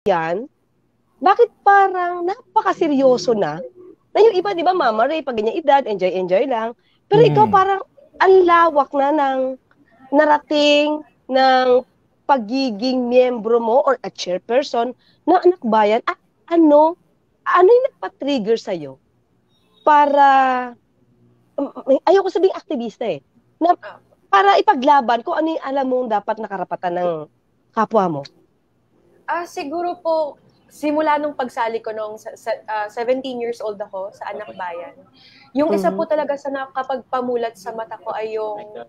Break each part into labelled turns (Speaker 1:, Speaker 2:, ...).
Speaker 1: yan, bakit parang napakaseryoso na yung iba, di ba, Mama Ray, pag ganyan edad, enjoy lang. Pero ikaw parang ang lawak na ng narating ng pagiging miyembro mo or a chairperson ng Anak Bayan. At ano yung nagpa-trigger sa'yo para, ayoko sabing aktivista na para ipaglaban kung ano yung alam mong dapat na karapatan ng kapwa mo?
Speaker 2: Siguro po, simula nung pagsali ko nung 17 years old ako sa Anak Bayan, yung isa po talaga sa nakapagpamulat sa mata ko ay yung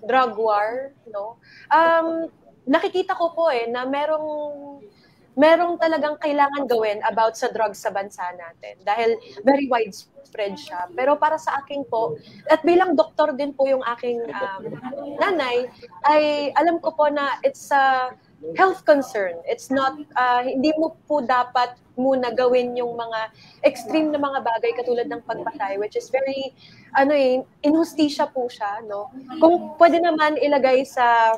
Speaker 2: drug war, no? Nakikita ko po na merong talagang kailangan gawin about sa drugs sa bansa natin dahil very widespread siya. Pero para sa akin po, at bilang doktor din po yung aking nanay, ay alam ko po na it's a health concern. It's not, hindi mo po dapat muna gawin yung mga extreme na mga bagay katulad ng pagpatay, which is very, inhustisya po siya, no? Kung pwede naman ilagay sa,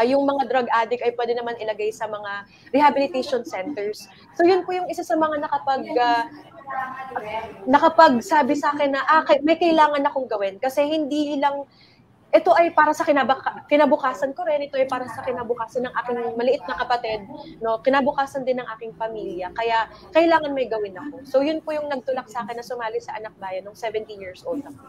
Speaker 2: yung mga drug addict ay pwede naman ilagay sa mga rehabilitation centers. So yun po yung isa sa mga nakapagsabi sa akin na may kailangan akong gawin kasi hindi lang ito ay para sa kinabukasan ko rin, ito ay para sa kinabukasan ng aking maliit na kapatid, no? Kinabukasan din ng aking pamilya, kaya kailangan may gawin ako. So yun po yung nagtulak sa akin na sumali sa Anak Bayan nung 17 years old ako.